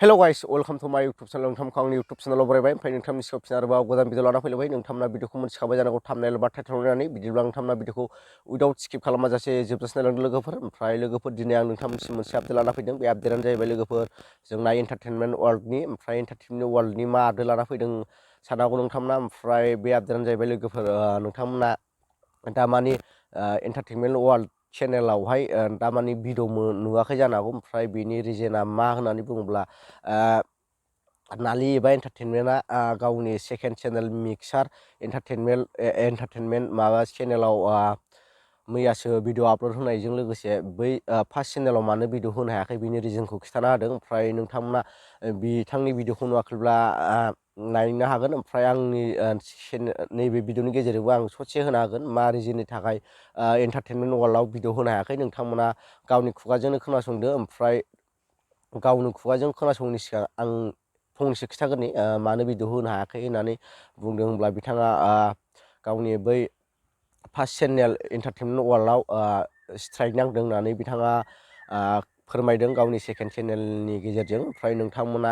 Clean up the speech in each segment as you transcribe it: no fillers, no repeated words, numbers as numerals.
Hello guys, welcome to my YouTube channel. नोंथांखौ आंनि YouTube channel बरायबाय ओमफ्राय नोंथांनि सिगाङाव फिन आरोबाव गोदान भिडिअ लाना फैलायबाय नोंथांमोना भिडिअखौ मोनथिखाबाय जानांगौ थाम्बनेल बा टाइटेल होनानै बिदिब्ला नोंथांमोना भिडिअखौ उइदाउट स्किप खालामाजासे जोबजासिम नायलांदों लोगोफोर ओमफ्राय लोगोफोर दिनै आं नोंथांमोनसिम मोनसे आपडेट लाना फैदों बे आपडेटआनो जाहैबाय लोगोफोर जोंना एन्टारटेनमेन्ट वर्ल्डनि ओमफ्राय एन्टारटेनमेन्ट वर्ल्डनि मा आपडेट लाना फैदों साननो हागौ नोंथांमोना ओमफ्राय बे आपडेटआनो जाहैबाय लोगोफोर नोंथांमोना दामानि एन्टारटेनमेन्ट वर्ल्ड चेनेलावहाय दामानि भिडिअ नुवाखै जानो हागौ ओमफ्राय बेनि रिजोना मा होननानै बुङोब्ला नालि एबा एन्टारटेनमेन्टआ गावनि सेकेन्ड चेनेल मिक्सार एन्टारटेनमेन्ट माबा चेनेलाव मैयासो भिडिअ आपल'ड होनायजों लोगोसे बै फार्स्ट चेनेलाव मानो भिडिअ होनो हायाखै बिनि रिजनखौ खिन्थाना होदों ओमफ्राय नोंथांमोना बिथांनि भिडिअखौ नुवाखैब्ला नायनो हागोन ओमफ्राय आंनि नैबे भिडिअनि गेजेरजोंबो आं ससे होनो हागोन मा रिजननि थाखाय एन्टारटेनमेन्ट वर्ल्डआव भिडिअ होनो हायाखै नोंथांमोना गावनि खुगाजोंनो खोनासंदो ओमफ्राय गावनो खुगाजों खोनासंनि सिगां आं फंनैसो खिथागोरनि मानो भिडिअ होनो हायाखै होननानै बुंदों होनब्ला बिथाङा गावनि बै फार्स्ट चेनेल एन्टारटेनमेन्ट वर्ल्डआव स्ट्राइक नांदों होननानै बिथाङा फोरमायदों गावनि सेकेन्ड चेनेलनि गेजेरजों ओमफ्राय नोंथांमोना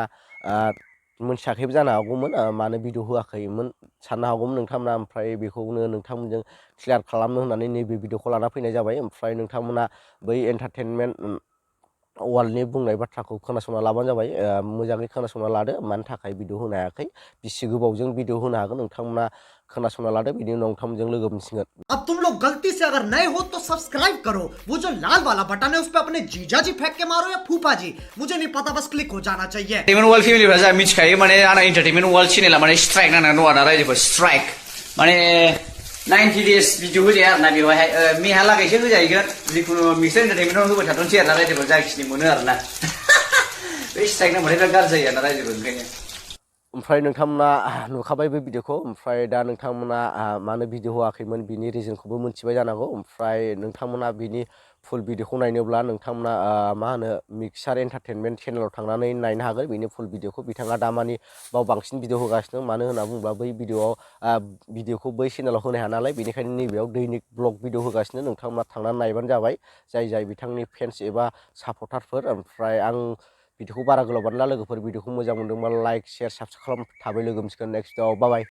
मोनथियाखैबो जानो हागौमोन मानो भिडिअ होआखैमोन साननो हागौमोन नोंथांमोना ओमफ्राय बेखौनो नोंथांमोनजों क्लियार खालामनो होननानै नैबे भिडिअखौ लाना फैनाय जाबाय ओमफ्राय नोंथांमोना बै एन्टारटेनमेन्ट वर्ल्डनि बुंनाय बाथ्राखौ खोनासंना लाबानो जाबाय मोजाङै खोनासंना लादो मानि थाखाय भिडिअ होनो हायाखै बेसे गोबावजों भिडिअ होनो हागोन नोंथांमोना खोनासंना लादो बिनि उनाव नोंथांमोनजों लोगो मोनसिगोन। अब तुम लोग गलती से अगर नए हो तो सब्सक्राइब करो, वो जो लाल वाला बटन है उस पे अपने जीजा जी फेंक के मारो या फूफा जी, मुझे नहीं पता, बस क्लिक हो जाना चाहिए। एन्टारटेनमेन्ट वर्ल्ड फेमिलिफ्रा जा मिथिखायो माने आंना एन्टारटेनमेन्ट वर्ल्ड चेनेला माने स्ट्राइक नांनानै दं आरोना रायजोफोर स्ट्राइक माने 90 डेज भिडिअ होजाया आरोना बेवहाय मेहालागैसो होजाहैगोन जिखुनु मिक्सार एन्टारटेनमेन्टआव होबाय थाथ'नोसै आरोना रायजोफोर जाखिनि मोनो आरोना बे स्ट्राइक नांबाथाय बिराद गाज्रि जायो आरोना रायजोफोर ओंखायनो ओमफ्राय नोंथांमोना नुखाबाय बे भिडिअखौ ओमफ्राय दा नोंथांमोना मानो भिडिअ होआखैमोन बिनि रिजनखौबो मिथिबाय जानांगौ ओमफ्राय नोंथांमोना बिनि फुल भिडिअखौ नायनोब्ला नोंथांमोना मा होनो मिक्सार एन्टारटेनमेन्ट चेनेलाव थांनानै नायनो हागोन बिनि फुल भिडिअखौ बिथाङा दामानि बाव बांसिन भिडिअ होगासिनो मानो होनना बुङोब्ला बै भिडिअखौ बै चेनेलाव होनो हाया नालाय बेनिखायनो नैबेयाव दैनिक ब्लग भिडिअ होगासिनो नोंथांमोना थांनानै नायबानो जाबाय जाय बिथांनि फेन्स एबा सापर्टारफोर ओमफ्राय आं भिडिअखौ बारा गोलाव बानायला लोगोफोर भिडिअखौ मोजां मोनदोंबा लाइक शेयार साबस्क्राइब खालाम थाबै लोगो मोनसिगोन नेक्स्टआव बाय बाय।